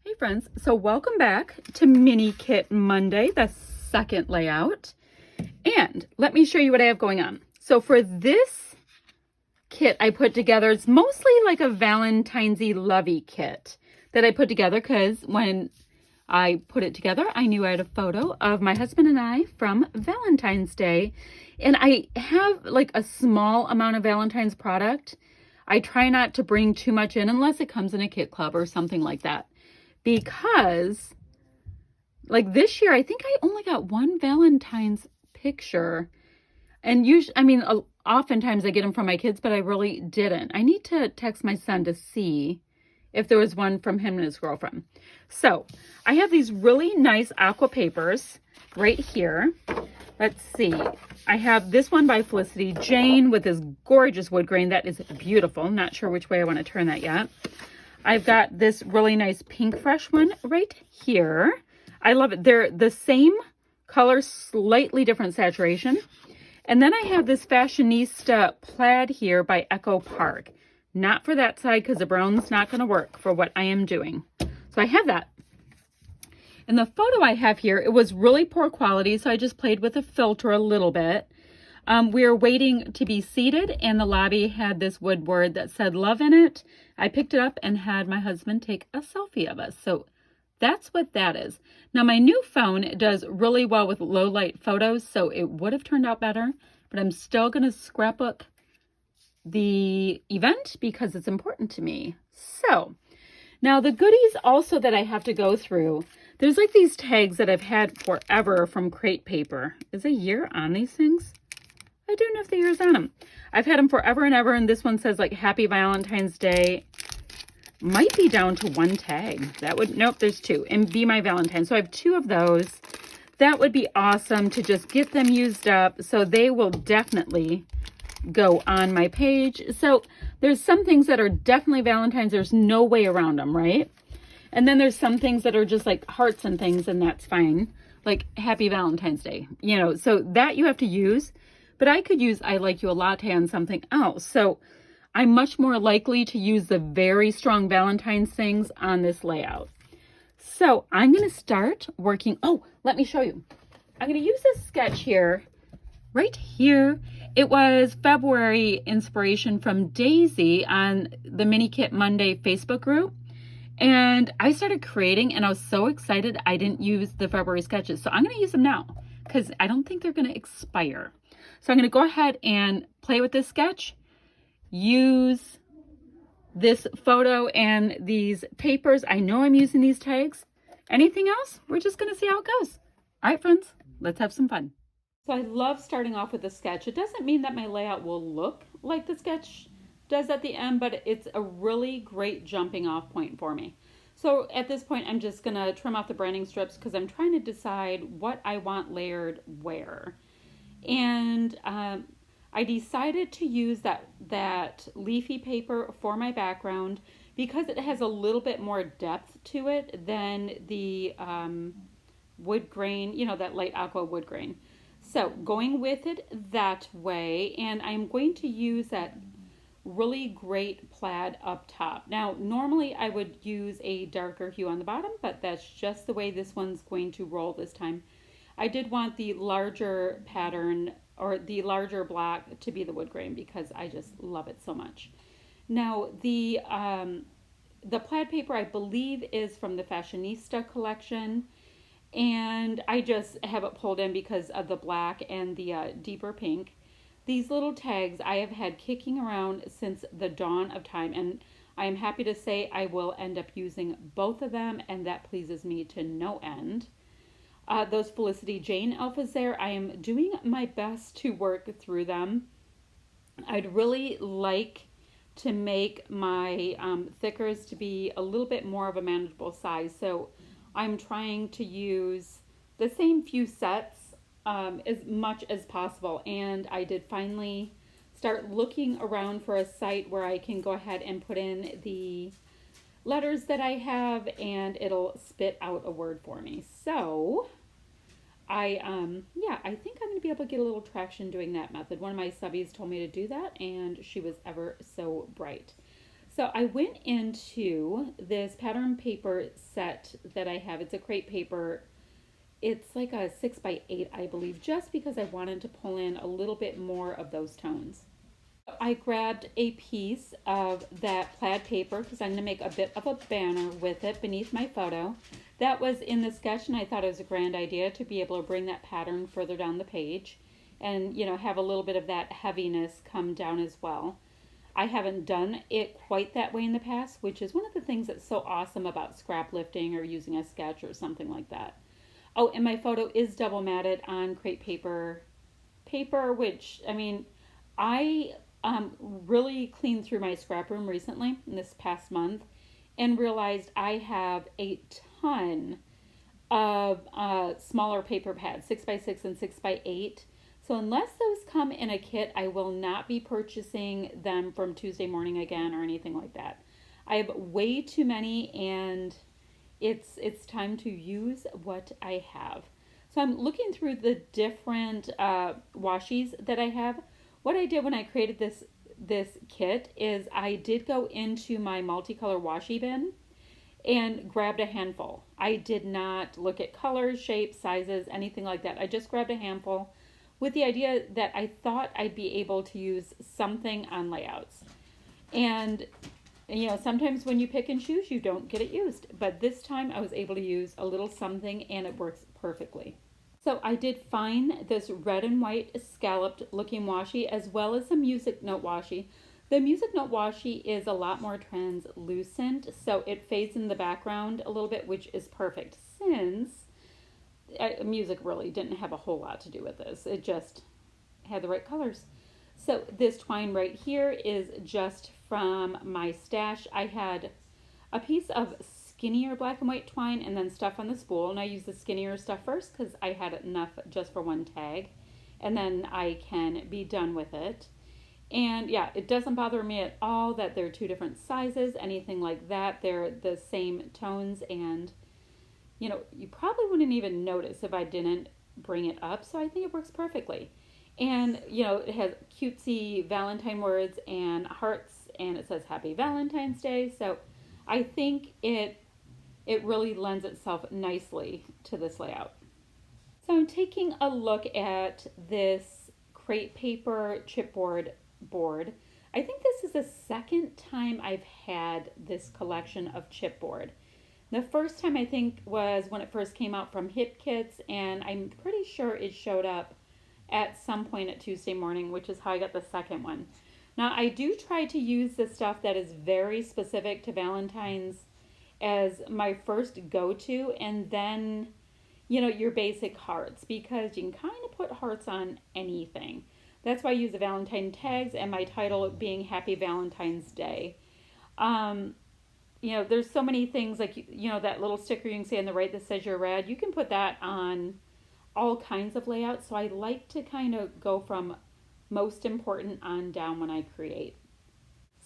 Hey friends, so welcome back to Mini Kit Monday, the second layout. And let me show you what I have going on. So for this kit I put together, it's mostly like a Valentine's-y lovey kit that I put together because when I put it together, I knew I had a photo of my husband and I from Valentine's Day. And I have like a small amount of Valentine's product. I try not to bring too much in unless it comes in a kit club or something like that. Because like this year, I think I only got one Valentine's picture. And usually, oftentimes I get them from my kids, but I really didn't. I need to text my son to see if there was one from him and his girlfriend. So I have these really nice aqua papers right here. Let's see. I have this one by Felicity Jane with this gorgeous wood grain. That is beautiful. Not sure which way I want to turn that yet. I've got this really nice Pink Fresh one right here. I love it. They're the same color, slightly different saturation. And then I have this Fashionista plaid here by Echo Park. Not for that side because the brown's not going to work for what I am doing. So I have that. And the photo I have here, it was really poor quality, so I just played with the filter a little bit. We were waiting to be seated, and the lobby had this wood board that said love in it. I picked it up and had my husband take a selfie of us. So that's what that is. Now, my new phone does really well with low light photos, so it would have turned out better, but I'm still going to scrapbook the event because it's important to me. So now the goodies also that I have to go through, there's like these tags that I've had forever from Crate Paper. Is a year on these things? I don't know if the year's on them. I've had them forever and ever, and this one says like Happy Valentine's Day. Might be down to one tag. That would, nope, there's two. And Be My Valentine. So I have two of those. That would be awesome to just get them used up. So they will definitely go on my page. So there's some things that are definitely Valentine's. There's no way around them, right? And then there's some things that are just like hearts and things, and that's fine. Like Happy Valentine's Day, you know, so that you have to use. But I could use I Like You a Latte on something else. So I'm much more likely to use the very strong Valentine's things on this layout. So I'm going to start working. Oh, let me show you. I'm going to use this sketch here, right here. It was February inspiration from Daisy on the Mini Kit Monday Facebook group. And I started creating, and I was so excited I didn't use the February sketches. So I'm going to use them now because I don't think they're going to expire. So I'm going to go ahead and play with this sketch, use this photo and these papers. I know I'm using these tags. Anything else? We're just going to see how it goes. All right, friends, let's have some fun. So I love starting off with a sketch. It doesn't mean that my layout will look like the sketch does at the end, but it's a really great jumping off point for me. So at this point, I'm just going to trim off the branding strips because I'm trying to decide what I want layered where. And I decided to use that leafy paper for my background because it has a little bit more depth to it than the wood grain, you know, that light aqua wood grain. So going with it that way, and I'm going to use that really great plaid up top. Now, normally I would use a darker hue on the bottom, but that's just the way this one's going to roll this time. I did want the larger pattern or the larger block to be the wood grain because I just love it so much. Now the plaid paper I believe is from the Fashionista collection, and I just have it pulled in because of the black and the deeper pink. These little tags I have had kicking around since the dawn of time, and I am happy to say I will end up using both of them, and that pleases me to no end. Those Felicity Jane alphas there, I am doing my best to work through them. I'd really like to make my thickers to be a little bit more of a manageable size. So I'm trying to use the same few sets as much as possible. And I did finally start looking around for a site where I can go ahead and put in the letters that I have and it'll spit out a word for me. So I think I'm going to be able to get a little traction doing that method. One of my subbies told me to do that and she was ever so bright. So I went into this pattern paper set that I have. It's a crepe paper. It's like a 6x8, I believe, just because I wanted to pull in a little bit more of those tones. I grabbed a piece of that plaid paper because I'm going to make a bit of a banner with it beneath my photo. That was in the sketch, and I thought it was a grand idea to be able to bring that pattern further down the page and, have a little bit of that heaviness come down as well. I haven't done it quite that way in the past, which is one of the things that's so awesome about scrap lifting or using a sketch or something like that. Oh, and my photo is double matted on crepe paper, which, I really cleaned through my scrap room recently, in this past month, and realized I have a ton of smaller paper pads, 6x6 and 6x8. So unless those come in a kit, I will not be purchasing them from Tuesday Morning again or anything like that. I have way too many, and it's time to use what I have. So I'm looking through the different washies that I have. What I did when I created this kit is I did go into my multicolor washi bin and grabbed a handful. I did not look at colors, shapes, sizes, anything like that. I just grabbed a handful with the idea that I thought I'd be able to use something on layouts. And sometimes when you pick and choose, you don't get it used. But this time I was able to use a little something, and it works perfectly. So I did find this red and white scalloped looking washi, as well as a music note washi. The music note washi is a lot more translucent, so it fades in the background a little bit, which is perfect since music really didn't have a whole lot to do with this. It just had the right colors. So this twine right here is just from my stash. I had a piece of skinnier black and white twine and then stuff on the spool, and I use the skinnier stuff first because I had enough just for one tag, and then I can be done with it. And yeah, it doesn't bother me at all that they're two different sizes, anything like that. They're the same tones, and you probably wouldn't even notice if I didn't bring it up, so I think it works perfectly. And it has cutesy Valentine words and hearts, and it says Happy Valentine's Day, so I think it really lends itself nicely to this layout. So I'm taking a look at this crepe paper chipboard board. I think this is the second time I've had this collection of chipboard. The first time I think was when it first came out from Hip Kits, and I'm pretty sure it showed up at some point at Tuesday Morning, which is how I got the second one. Now I do try to use the stuff that is very specific to Valentine's as my first go-to, and then your basic hearts, because you can kind of put hearts on anything. That's why I use the Valentine tags, and my title being Happy Valentine's Day. There's so many things like, that little sticker you can see on the right that says you're rad. You can put that on all kinds of layouts. So I like to kind of go from most important on down when I create.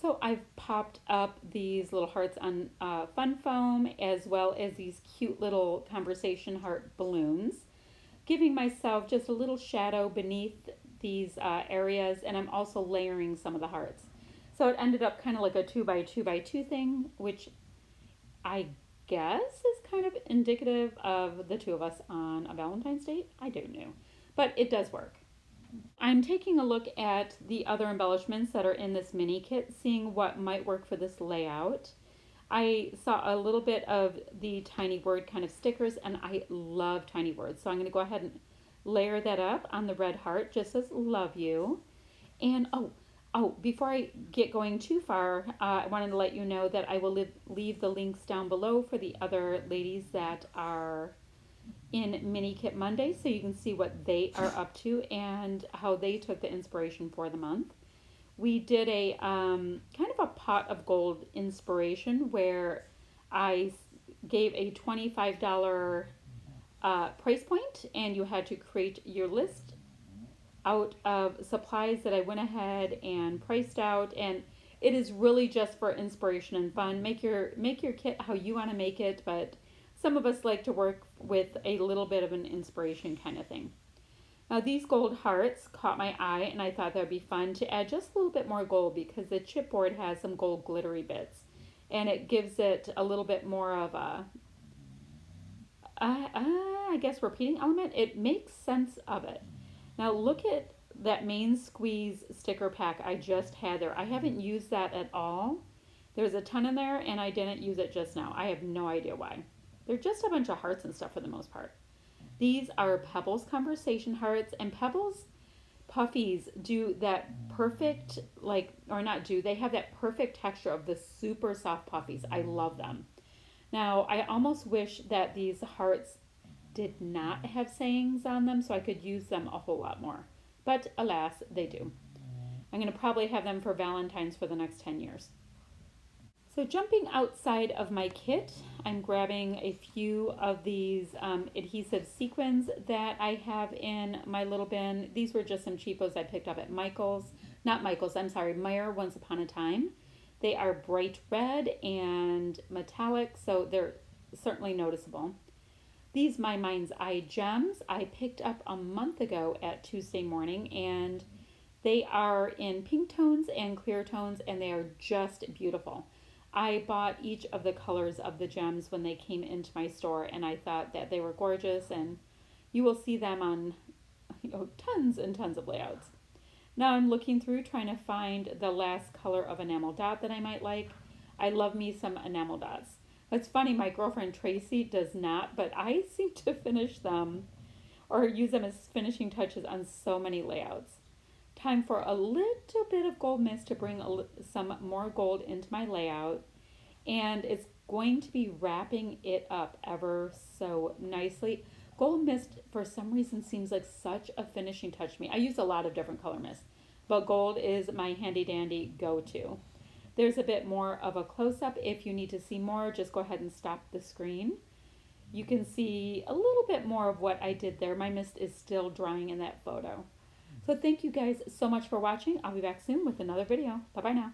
So I've popped up these little hearts on Fun Foam, as well as these cute little conversation heart balloons, giving myself just a little shadow beneath these areas, and I'm also layering some of the hearts. So it ended up kind of like a 2x2x2 thing, which I guess is kind of indicative of the two of us on a Valentine's date. I don't know, but it does work. I'm taking a look at the other embellishments that are in this mini kit, seeing what might work for this layout. I saw a little bit of the tiny word kind of stickers, and I love tiny words, so I'm going to go ahead and layer that up on the red heart, just as love you. And before I get going too far, I wanted to let you know that I will leave the links down below for the other ladies that are in Mini Kit Monday, so you can see what they are up to and how they took the inspiration for the month. We did a kind of a pot of gold inspiration where I gave a $25 price point, and you had to create your list out of supplies that I went ahead and priced out, and it is really just for inspiration and fun. Make your kit how you want to make it, but some of us like to work with a little bit of an inspiration kind of thing. Now these gold hearts caught my eye and I thought that would be fun to add just a little bit more gold because the chipboard has some gold glittery bits and it gives it a little bit more of a, I guess, repeating element. It makes sense of it. Now look at that main squeeze sticker pack I just had there. I haven't used that at all. There's a ton in there and I didn't use it just now. I have no idea why. They're just a bunch of hearts and stuff for the most part. These are Pebbles Conversation Hearts, and Pebbles Puffies do that perfect, like, or not do, they have that perfect texture of the super soft puffies. I love them. Now, I almost wish that these hearts did not have sayings on them so I could use them a whole lot more. But alas, they do. I'm going to probably have them for Valentine's for the next 10 years. So jumping outside of my kit, I'm grabbing a few of these adhesive sequins that I have in my little bin. These were just some cheapos I picked up at Michael's. Not Michael's, I'm sorry, Meijer Once Upon a Time. They are bright red and metallic, so they're certainly noticeable. These My Mind's Eye gems I picked up a month ago at Tuesday Morning, and they are in pink tones and clear tones, and they are just beautiful. I bought each of the colors of the gems when they came into my store, and I thought that they were gorgeous, and you will see them on tons and tons of layouts. Now I'm looking through trying to find the last color of enamel dot that I might like. I love me some enamel dots. It's funny, my girlfriend Tracy does not, but I seem to finish them or use them as finishing touches on so many layouts. Time for a little bit of gold mist to bring some more gold into my layout, and it's going to be wrapping it up ever so nicely. Gold mist for some reason seems like such a finishing touch to me. I use a lot of different color mist, but gold is my handy dandy go-to. There's a bit more of a close-up. If you need to see more, just go ahead and stop the screen. You can see a little bit more of what I did there. My mist is still drying in that photo. So thank you guys so much for watching. I'll be back soon with another video. Bye-bye now.